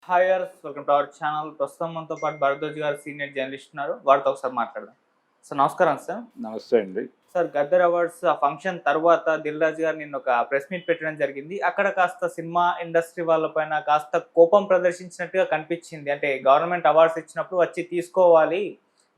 Hi guys, welcome to our channel. ప్రస్తుతం మనతో పాటు భరద్వాజ్ గారు సీనియర్ జర్నలిస్ట్ ఉన్నారు. వారితో ఒకసారి మాట్లాడదాం. సార్ నమస్కారం సార్. నమస్తే అండి. సార్, గద్దర్ అవార్డ్స్ ఆ ఫంక్షన్ తర్వాత దిల్ రాజు గారు నిన్న ఒక ప్రెస్ మీట్ పెట్టడం జరిగింది. అక్కడ కాస్త సినిమా ఇండస్ట్రీ వాళ్ళపైన కాస్త కోపం ప్రదర్శించినట్టుగా కనిపించింది. అంటే గవర్నమెంట్ అవార్డ్స్ ఇచ్చినప్పుడు వచ్చి తీసుకోవాలి,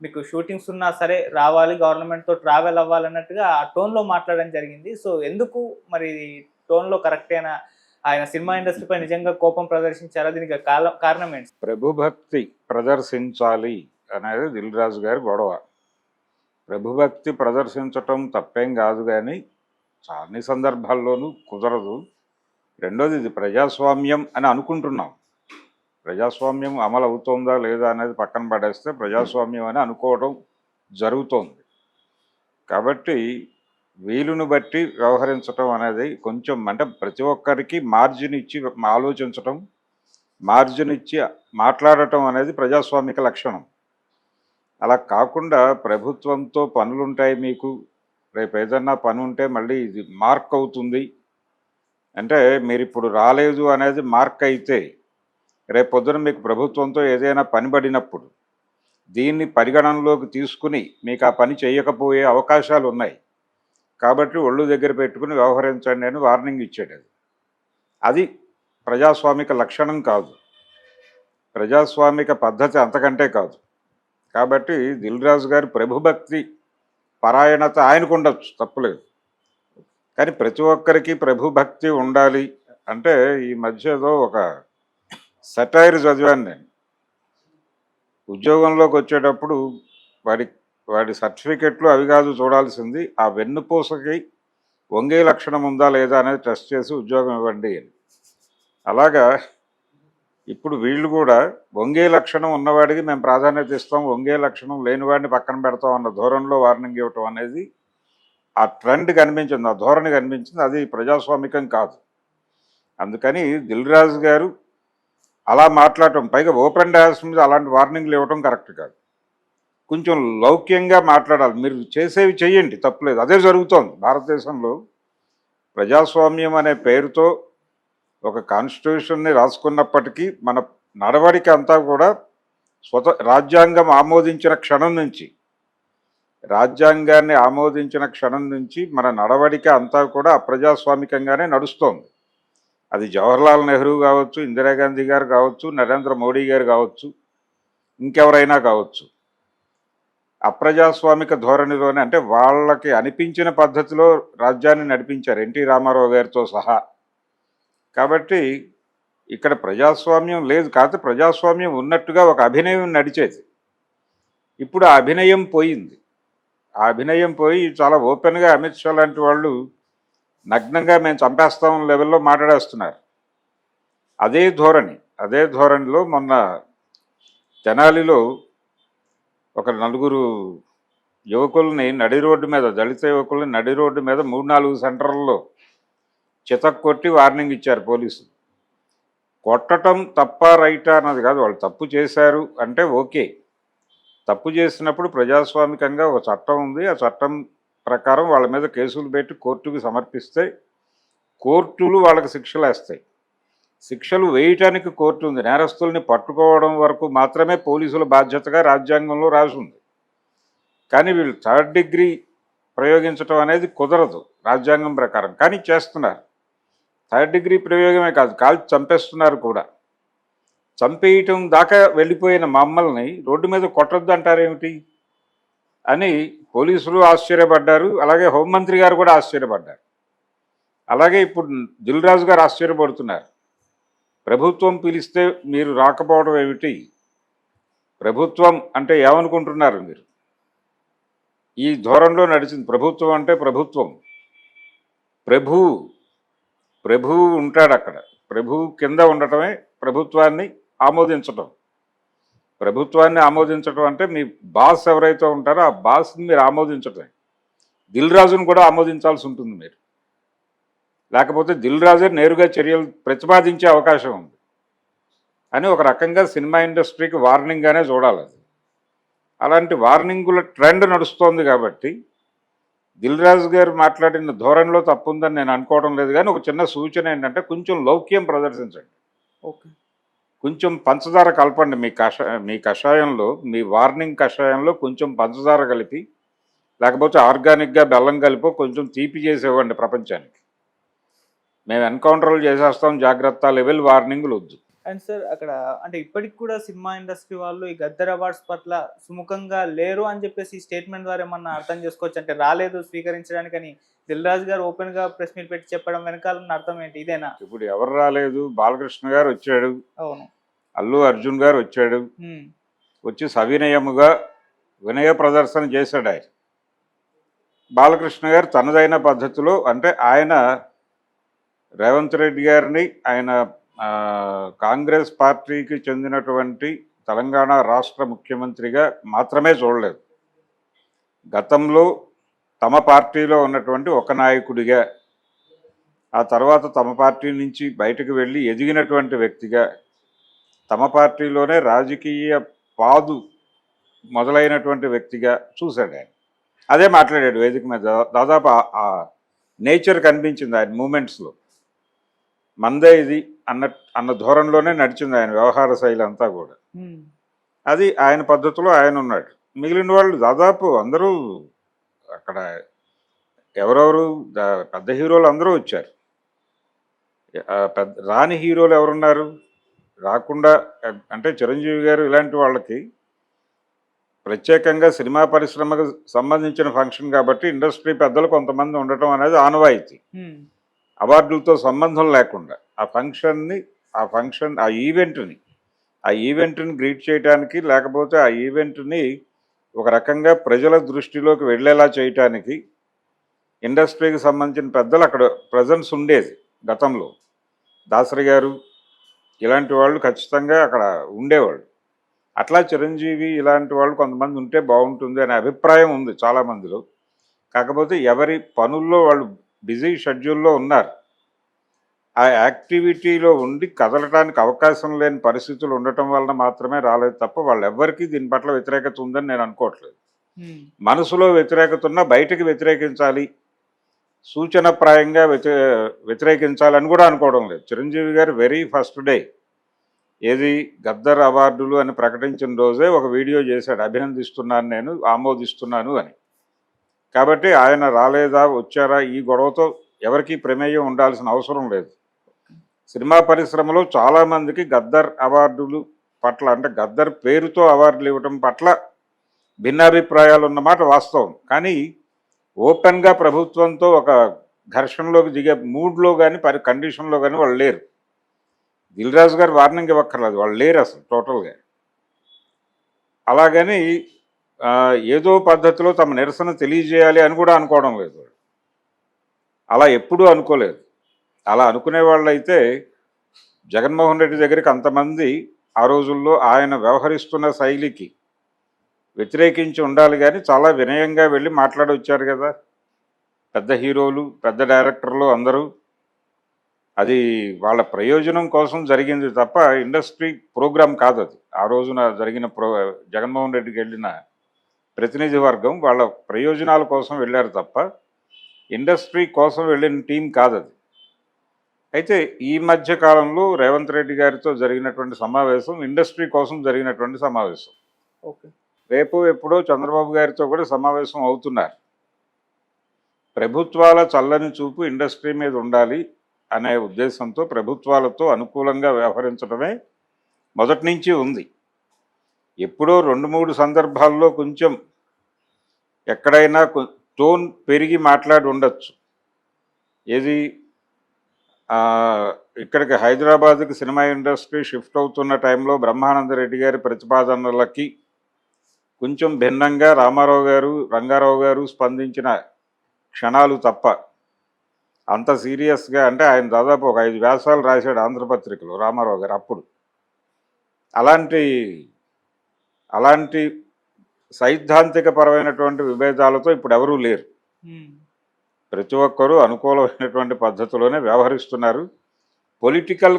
మీకు షూటింగ్స్ ఉన్నా సరే రావాలి, గవర్నమెంట్తో ట్రావెల్ అవ్వాలన్నట్టుగా ఆ టోన్లో మాట్లాడడం జరిగింది. సో ఎందుకు మరి టోన్లో కరెక్టేనా? ఆయన సినిమా ఇండస్ట్రీపై నిజంగా కోపం ప్రదర్శించారా? దీనికి కారణం ఏంటి? ప్రభుభక్తి ప్రదర్శించాలి అనేది దిల్ రాజు గారి గొడవ. ప్రభుభక్తి ప్రదర్శించటం తప్పేం కాదు, కానీ అన్ని సందర్భాల్లోనూ కుదరదు. రెండోది, ఇది ప్రజాస్వామ్యం అని అనుకుంటున్నాం. ప్రజాస్వామ్యం అమలు అవుతుందా లేదా అనేది పక్కన పడేస్తే ప్రజాస్వామ్యం అని అనుకోవడం జరుగుతోంది. కాబట్టి వీలును బట్టి వ్యవహరించటం అనేది కొంచెం, అంటే ప్రతి ఒక్కరికి మార్జిన్ ఇచ్చి ఆలోచించటం, మార్జిన్ ఇచ్చి మాట్లాడటం అనేది ప్రజాస్వామిక లక్షణం. అలా కాకుండా ప్రభుత్వంతో పనులుంటాయి, మీకు రేపు ఏదన్నా పని ఉంటే మళ్ళీ ఇది మార్క్ అవుతుంది అంటే, మీరు ఇప్పుడు రాలేదు అనేది మార్క్ అయితే రేపు పొద్దున మీకు ప్రభుత్వంతో ఏదైనా పని పడినప్పుడు దీన్ని పరిగణనలోకి తీసుకుని మీకు ఆ పని చేయకపోయే అవకాశాలు ఉన్నాయి. కాబట్టి ఒళ్ళు దగ్గర పెట్టుకుని వ్యవహరించండి అని వార్నింగ్ ఇచ్చాడు. అది ప్రజాస్వామిక లక్షణం కాదు, ప్రజాస్వామిక పద్ధతి అంతకంటే కాదు. కాబట్టి దిల్ రాజు గారి ప్రభుభక్తి పరాయణత ఆయనకు ఉండొచ్చు, తప్పులేదు. కానీ ప్రతి ఒక్కరికి ప్రభుభక్తి ఉండాలి అంటే, ఈ మధ్య ఏదో ఒక సెటైర్ చదివాను నేను. ఉద్యోగంలోకి వచ్చేటప్పుడు వాడి సర్టిఫికెట్లు అవి కాదు చూడాల్సింది, ఆ వెన్నుపూసకి వంగే లక్షణం ఉందా లేదా అనేది టెస్ట్ చేసి ఉద్యోగం ఇవ్వండి అని. అలాగా ఇప్పుడు వీళ్ళు కూడా వంగే లక్షణం ఉన్నవాడికి మేము ప్రాధాన్యత ఇస్తాం, వంగే లక్షణం లేనివాడిని పక్కన పెడతాం అన్న ధోరణిలో వార్నింగ్ ఇవ్వటం అనేది ఆ ట్రెండ్ కనిపించింది, ఆ ధోరణి కనిపించింది. అది ప్రజాస్వామికం కాదు. అందుకని దిల్ రాజు గారు అలా మాట్లాడటం, పైగా ఓపెన్ డయాస్ మీద అలాంటి వార్నింగ్లు ఇవ్వటం కరెక్ట్ కాదు. కొంచెం లౌక్యంగా మాట్లాడాలి. మీరు చేసేవి చెయ్యండి, తప్పులేదు. అదే జరుగుతోంది భారతదేశంలో. ప్రజాస్వామ్యం అనే పేరుతో ఒక కాన్స్టిట్యూషన్ని రాసుకున్నప్పటికీ మన నడవడిక అంతా కూడా రాజ్యాంగం ఆమోదించిన క్షణం నుంచి మన నడవడిక అంతా కూడా అప్రజాస్వామికంగానే నడుస్తోంది. అది జవహర్లాల్ నెహ్రూ కావచ్చు, ఇందిరాగాంధీ గారు కావచ్చు, నరేంద్ర మోడీ గారు కావచ్చు, ఇంకెవరైనా కావచ్చు, అప్రజాస్వామిక ధోరణిలోనే, అంటే వాళ్ళకి అనిపించిన పద్ధతిలో రాజ్యాన్ని నడిపించారు, ఎన్టీ రామారావు గారితో సహా. కాబట్టి ఇక్కడ ప్రజాస్వామ్యం లేదు, కాదు ప్రజాస్వామ్యం ఉన్నట్టుగా ఒక అభినయం నడిచేది. ఇప్పుడు ఆ అభినయం పోయింది. ఆ అభినయం పోయి చాలా ఓపెన్గా అమిత్ షా లాంటి వాళ్ళు నగ్నంగా మేము చంపేస్తాం లెవెల్లో మాట్లాడేస్తున్నారు. అదే ధోరణిలో మొన్న తెనాలిలో ఒక నలుగురు యువకుల్ని నడి రోడ్డు మీద, దళిత యువకుల్ని నడి రోడ్డు మీద 3-4 సెంటర్లలో చితక్కొట్టి వార్నింగ్ ఇచ్చారు పోలీసులు. కొట్టడం తప్ప రైటా అన్నది కాదు, వాళ్ళు తప్పు చేశారు అంటే ఓకే. తప్పు చేసినప్పుడు ప్రజాస్వామికంగా ఒక చట్టం ఉంది, ఆ చట్టం ప్రకారం వాళ్ళ మీద కేసులు పెట్టి కోర్టుకు సమర్పిస్తే కోర్టులు వాళ్ళకి శిక్షలు వేస్తాయి. శిక్షలు వేయటానికి కోర్టు ఉంది, నేరస్తుల్ని పట్టుకోవడం వరకు మాత్రమే పోలీసుల బాధ్యతగా రాజ్యాంగంలో రాసి ఉంది. కానీ వీళ్ళు 3rd డిగ్రీ ప్రయోగించడం అనేది కుదరదు రాజ్యాంగం ప్రకారం, కానీ చేస్తున్నారు. 3rd డిగ్రీ ప్రయోగమే కాదు, కాల్చి చంపేస్తున్నారు కూడా. చంపేయటం దాకా వెళ్ళిపోయిన మమ్మల్ని రోడ్డు మీద కొట్టొద్దు అంటారేమిటి అని పోలీసులు ఆశ్చర్యపడ్డారు, అలాగే హోంమంత్రి గారు కూడా ఆశ్చర్యపడ్డారు. అలాగే ఇప్పుడు దిల్ రాజు గారు ఆశ్చర్యపడుతున్నారు. ప్రభుత్వం పిలిస్తే మీరు రాకపోవడం ఏమిటి? ప్రభుత్వం అంటే ఏమనుకుంటున్నారు మీరు? ఈ ధోరణిలో నడిచింది. ప్రభుత్వం అంటే ప్రభుత్వం, ప్రభువు ఉంటాడు అక్కడ. ప్రభువు కింద ఉండటమే ప్రభుత్వాన్ని ఆమోదించటం. ప్రభుత్వాన్ని ఆమోదించటం అంటే మీ బాస్ ఎవరైతే ఉంటారో ఆ బాస్ని మీరు ఆమోదించటమే. దిల్ రాజును కూడా ఆమోదించాల్సి ఉంటుంది మీరు, లేకపోతే దిల్ రాజే నేరుగా చర్యలు ప్రతిపాదించే అవకాశం ఉంది అని ఒక రకంగా సినిమా ఇండస్ట్రీకి వార్నింగ్గానే చూడాలి. అది అలాంటి వార్నింగుల ట్రెండ్ నడుస్తోంది. కాబట్టి దిల్ రాజు గారు మాట్లాడిన ధోరణిలో తప్పుందని నేను అనుకోవడం లేదు, కానీ ఒక చిన్న సూచన ఏంటంటే కొంచెం లౌక్యం ప్రదర్శించండి. ఓకే. కొంచెం పంచదార కలపండి మీ కషాయంలో, మీ వార్నింగ్ కషాయంలో కొంచెం పంచదార కలిపి, లేకపోతే ఆర్గానిక్గా బెల్లం కలిపో కొంచెం తీపి చేసేవ్వండి ప్రపంచానికి. మేము ఎన్కౌంటర్లు చేసేస్తాం, జాగ్రత్త లెవెల్ వార్నింగ్లు వద్దు. అండ్ సార్ అక్కడ అంటే ఇప్పటికి కూడా సినిమా ఇండస్ట్రీ వాళ్ళు ఈ గద్దర్ అవార్డ్స్ పట్ల సుముఖంగా లేరు అని చెప్పేసి ఈ స్టేట్మెంట్ ద్వారా ఏమన్నా అర్థం చేసుకోవచ్చు, అంటే రాలేదు స్వీకరించడానికి అని దిల్ రాజు గారు ఓపెన్ గా ప్రెస్ మీట్ పెట్టి చెప్పడం వెనకాల ఉన్న అర్థం ఏంటి, ఇదేనా? ఇప్పుడు ఎవరు రాలేదు? బాలకృష్ణ గారు వచ్చాడు, అవును. అల్లు అర్జున్ గారు వచ్చాడు, ఉమ్. వచ్చి సవినయముగా వినయ ప్రదర్శన చేశాడు ఆయన. బాలకృష్ణ గారు తనదైన పద్ధతిలో, అంటే ఆయన రేవంత్ రెడ్డి గారిని ఆయన కాంగ్రెస్ పార్టీకి చెందినటువంటి తెలంగాణ రాష్ట్ర ముఖ్యమంత్రిగా మాత్రమే చూడలేదు. గతంలో తమ పార్టీలో ఉన్నటువంటి ఒక నాయకుడిగా, ఆ తర్వాత తమ పార్టీ నుంచి బయటకు వెళ్ళి ఎదిగినటువంటి వ్యక్తిగా, తమ పార్టీలోనే రాజకీయ పాదు మొదలైనటువంటి వ్యక్తిగా చూశాడు ఆయన. అదే మాట్లాడాడు వేదిక మీద. దాదాపు ఆ నేచర్ కనిపించింది ఆయన మూమెంట్స్లో. మందే ఇది అన్న ధోరణిలోనే నడిచింది ఆయన వ్యవహార శైలి అంతా కూడా. అది ఆయన పద్ధతిలో ఆయన ఉన్నాడు. మిగిలిన వాళ్ళు దాదాపు అందరూ అక్కడ ఎవరెవరు పెద్ద హీరోలు అందరూ వచ్చారు. రాని హీరోలు ఎవరున్నారు? రాకుండా అంటే చిరంజీవి గారు ఇలాంటి వాళ్ళకి ప్రత్యేకంగా సినిమా పరిశ్రమకు సంబంధించిన ఫంక్షన్ కాబట్టి ఇండస్ట్రీ పెద్దలు కొంతమంది ఉండటం అనేది ఆనవాయితీ. అవార్డులతో సంబంధం లేకుండా ఆ ఈవెంట్ని గ్రీట్ చేయడానికి, లేకపోతే ఆ ఈవెంట్ని ఒక రకంగా ప్రజల దృష్టిలోకి వెళ్ళేలా చేయటానికి ఇండస్ట్రీకి సంబంధించిన పెద్దలు అక్కడ ప్రజెన్స్ ఉండేది. గతంలో దాసరి గారు ఇలాంటి వాళ్ళు ఖచ్చితంగా అక్కడ ఉండేవాళ్ళు. అట్లా చిరంజీవి ఇలాంటి వాళ్ళు కొంతమంది ఉంటే బాగుంటుంది అనే అభిప్రాయం ఉంది చాలామందిలో. కాకపోతే ఎవరి పనుల్లో వాళ్ళు బిజీ షెడ్యూల్లో ఉన్నారు. ఆ యాక్టివిటీలో ఉండి కదలటానికి అవకాశం లేని పరిస్థితులు ఉండటం వలన మాత్రమే రాలేదు తప్ప వాళ్ళెవ్వరికీ దీని పట్ల వ్యతిరేకత ఉందని నేను అనుకోవట్లేదు. మనసులో వ్యతిరేకత ఉన్నా బయటకు వ్యతిరేకించాలి, సూచనప్రాయంగా వ్యతిరేకించాలని కూడా అనుకోవడం లేదు. చిరంజీవి గారు వెరీ ఫస్ట్ డే ఏది గద్దర్ అవార్డులు అని ప్రకటించిన రోజే ఒక వీడియో చేశాడు, అభినందిస్తున్నాను, నేను ఆమోదిస్తున్నాను అని. కాబట్టి ఆయన రాలేదా వచ్చారా ఈ గొడవతో ఎవరికీ ప్రమేయం ఉండాల్సిన అవసరం లేదు. సినిమా పరిశ్రమలో చాలామందికి గద్దర్ అవార్డులు పట్ల, అంటే గద్దర్ పేరుతో అవార్డులు ఇవ్వటం పట్ల భిన్నాభిప్రాయాలు ఉన్నమాట వాస్తవం. కానీ ఓపెన్గా ప్రభుత్వంతో ఒక ఘర్షణలోకి దిగే మూడ్లో కానీ కండిషన్లో కానీ వాళ్ళు లేరు. దిల్ రాజు గారు వార్నింగ్ ఇవ్వక్కర్లేదు, వాళ్ళు లేరు అసలు టోటల్గా. అలాగని ఏదో పద్ధతిలో తమ నిరసన తెలియజేయాలి అని కూడా అనుకోవడం లేదు వాళ్ళు. అలా ఎప్పుడూ అనుకోలేదు. అలా అనుకునే వాళ్ళు అయితే జగన్మోహన్ రెడ్డి దగ్గరికి అంతమంది ఆ రోజుల్లో ఆయన వ్యవహరిస్తున్న శైలికి వ్యతిరేకించి ఉండాలి, కానీ చాలా వినయంగా వెళ్ళి మాట్లాడి వచ్చారు కదా పెద్ద హీరోలు, పెద్ద డైరెక్టర్లు అందరూ. అది వాళ్ళ ప్రయోజనం కోసం జరిగింది తప్ప ఇండస్ట్రీ ప్రోగ్రాం కాదు అది. ఆ రోజున జరిగిన జగన్మోహన్ రెడ్డికి వెళ్ళిన ప్రతినిధి వర్గం వాళ్ళ ప్రయోజనాల కోసం వెళ్ళారు తప్ప ఇండస్ట్రీ కోసం వెళ్ళిన టీం కాదు అది. అయితే ఈ మధ్య కాలంలో రేవంత్ రెడ్డి గారితో జరిగినటువంటి సమావేశం ఇండస్ట్రీ కోసం జరిగినటువంటి సమావేశం. ఓకే. రేపు ఎప్పుడో చంద్రబాబు గారితో కూడా సమావేశం అవుతున్నారు. ప్రభుత్వాల చల్లని చూపు ఇండస్ట్రీ మీద ఉండాలి అనే ఉద్దేశంతో ప్రభుత్వాలతో అనుకూలంగా వ్యవహరించడమే మొదటి నుంచి ఉంది. ఎప్పుడో 2-3 సందర్భాల్లో కొంచెం ఎక్కడైనా టోన్ పెరిగి మాట్లాడి ఉండొచ్చు. ఏది ఇక్కడికి హైదరాబాద్కి సినిమా ఇండస్ట్రీ షిఫ్ట్ అవుతున్న టైంలో బ్రహ్మానంద రెడ్డి గారి ప్రతిపాదనలకి కొంచెం భిన్నంగా రామారావు గారు, రంగారావు గారు స్పందించిన క్షణాలు తప్ప అంత సీరియస్గా, అంటే ఆయన దాదాపు ఒక 5 వ్యాసాలు రాశాడు ఆంధ్రపత్రికలో రామారావు గారు అప్పుడు. అలాంటి సైద్ధాంతిక పరమైనటువంటి విభేదాలతో ఇప్పుడు ఎవరూ లేరు. ప్రతి ఒక్కరూ అనుకూలమైనటువంటి పద్ధతిలోనే వ్యవహరిస్తున్నారు. పొలిటికల్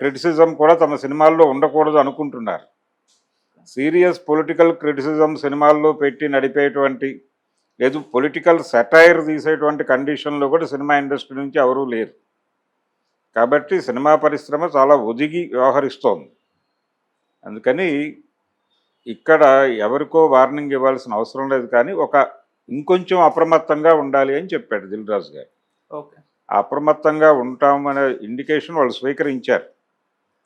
క్రిటిసిజం కూడా తమ సినిమాల్లో ఉండకూడదు అనుకుంటున్నారు. సీరియస్ పొలిటికల్ క్రిటిసిజం సినిమాల్లో పెట్టి నడిపేటువంటి, లేదు పొలిటికల్ సెటైర్ తీసేటువంటి కండిషన్లో కూడా సినిమా ఇండస్ట్రీ నుంచి ఎవరూ లేరు. కాబట్టి సినిమా పరిశ్రమ చాలా ఒదిగి వ్యవహరిస్తోంది. అందుకని ఇక్కడ ఎవరికో వార్నింగ్ ఇవ్వాల్సిన అవసరం లేదు, కానీ ఇంకొంచెం అప్రమత్తంగా ఉండాలి అని చెప్పాడు దిల్ రాజు గారు. ఓకే. అప్రమత్తంగా ఉంటామనే ఇండికేషన్ వాళ్ళు స్వీకరించారు.